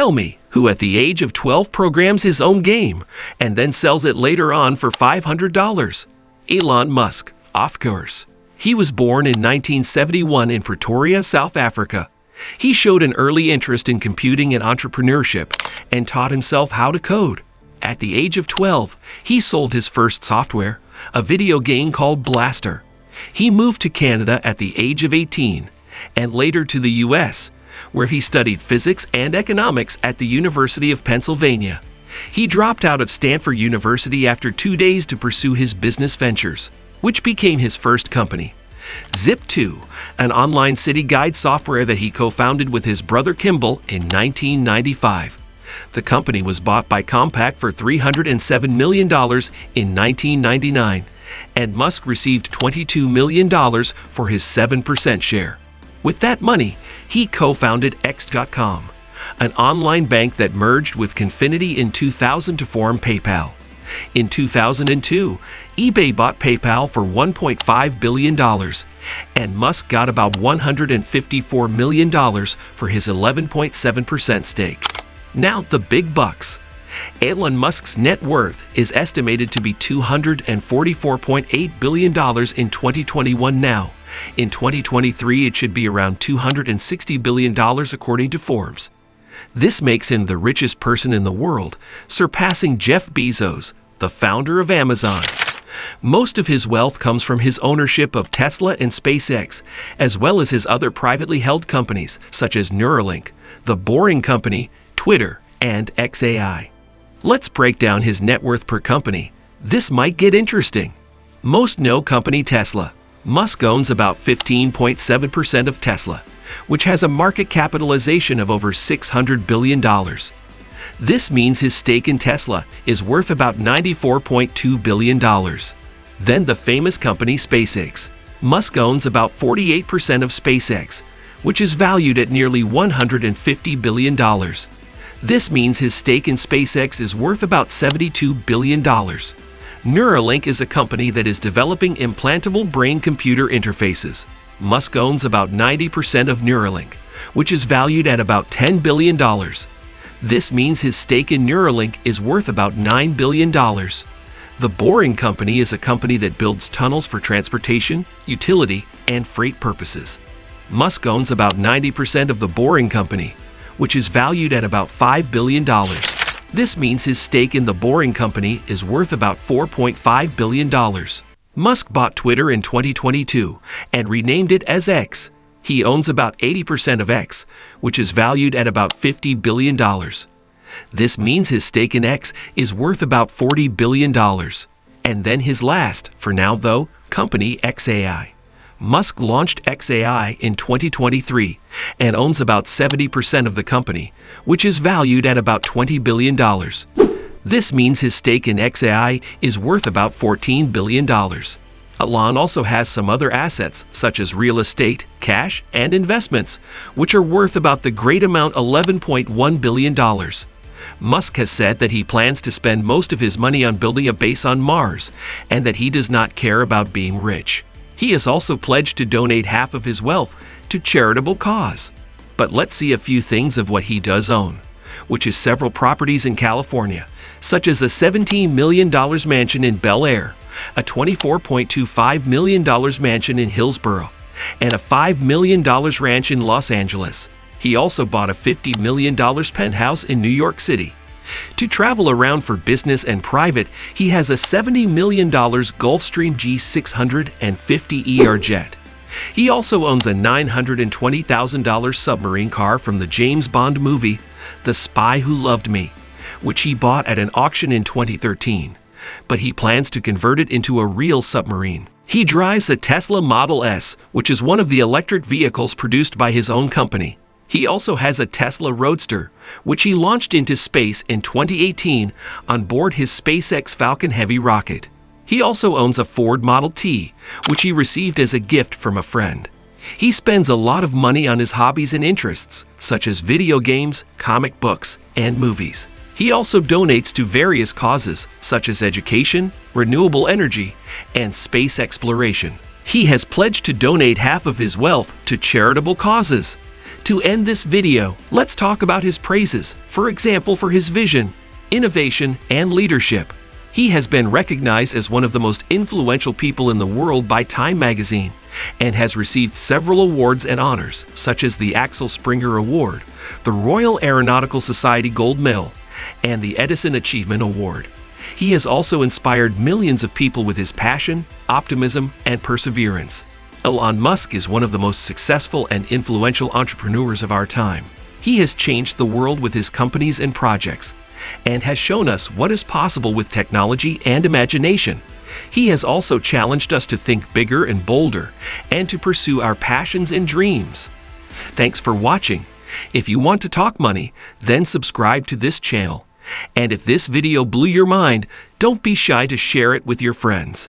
Tell me, who at the age of 12 programs his own game and then sells it later on for $500? Elon Musk, of course. He was born in 1971 in Pretoria, South Africa. He showed an early interest in computing and entrepreneurship and taught himself how to code. At the age of 12, he sold his first software, a video game called Blastar. He moved to Canada at the age of 18 and later to the US, where he studied physics and economics at the University of Pennsylvania. He dropped out of Stanford University after 2 days to pursue his business ventures, which became his first company, Zip2, an online city guide software that he co-founded with his brother Kimball in 1995. The company was bought by Compaq for $307 million in 1999, and Musk received $22 million for his 7% share. With that money, he co-founded X.com, an online bank that merged with Confinity in 2000 to form PayPal. In 2002, eBay bought PayPal for $1.5 billion, and Musk got about $154 million for his 11.7% stake. Now the big bucks. Elon Musk's net worth is estimated to be $244.8 billion in 2021 now. In 2023, it should be around $260 billion according to Forbes. This makes him the richest person in the world, surpassing Jeff Bezos, the founder of Amazon. Most of his wealth comes from his ownership of Tesla and SpaceX, as well as his other privately held companies, such as Neuralink, The Boring Company, Twitter, and XAI. Let's break down his net worth per company. This might get interesting. Most know company Tesla. Musk owns about 15.7% of Tesla, which has a market capitalization of over $600 billion. This means his stake in Tesla is worth about $94.2 billion. Then the famous company SpaceX. Musk owns about 48% of SpaceX, which is valued at nearly $150 billion. This means his stake in SpaceX is worth about $72 billion. Neuralink is a company that is developing implantable brain-computer interfaces. Musk owns about 90% of Neuralink, which is valued at about $10 billion. This means his stake in Neuralink is worth about $9 billion. The Boring Company is a company that builds tunnels for transportation, utility, and freight purposes. Musk owns about 90% of the Boring Company, which is valued at about $5 billion. This means his stake in the Boring Company is worth about $4.5 billion. Musk bought Twitter in 2022 and renamed it as X. He owns about 80% of X, which is valued at about $50 billion. This means his stake in X is worth about $40 billion. And then his last, for now though, company XAI. Musk launched XAI in 2023 and owns about 70% of the company, which is valued at about $20 billion. This means his stake in XAI is worth about $14 billion. Elon also has some other assets, such as real estate, cash, and investments, which are worth about the great amount $11.1 billion. Musk has said that he plans to spend most of his money on building a base on Mars, and that he does not care about being rich. He has also pledged to donate half of his wealth to charitable cause. But let's see a few things of what he does own, which is several properties in California, such as a $17 million mansion in Bel Air, a $24.25 million mansion in Hillsborough, and a $5 million ranch in Los Angeles. He also bought a $50 million penthouse in New York City. To travel around for business and private, he has a $70 million Gulfstream G650ER jet. He also owns a $920,000 submarine car from the James Bond movie, The Spy Who Loved Me, which he bought at an auction in 2013. But he plans to convert it into a real submarine. He drives a Tesla Model S, which is one of the electric vehicles produced by his own company. He also has a Tesla Roadster, which he launched into space in 2018 on board his SpaceX Falcon Heavy rocket. He also owns a Ford Model T, which he received as a gift from a friend. He spends a lot of money on his hobbies and interests, such as video games, comic books, and movies. He also donates to various causes, such as education, renewable energy, and space exploration. He has pledged to donate half of his wealth to charitable causes. To end this video, let's talk about his praises, for example for his vision, innovation, and leadership. He has been recognized as one of the most influential people in the world by Time magazine and has received several awards and honors, such as the Axel Springer Award, the Royal Aeronautical Society Gold Medal, and the Edison Achievement Award. He has also inspired millions of people with his passion, optimism, and perseverance. Elon Musk is one of the most successful and influential entrepreneurs of our time. He has changed the world with his companies and projects, and has shown us what is possible with technology and imagination. He has also challenged us to think bigger and bolder, and to pursue our passions and dreams. Thanks for watching. If you want to talk money, then subscribe to this channel. And if this video blew your mind, don't be shy to share it with your friends.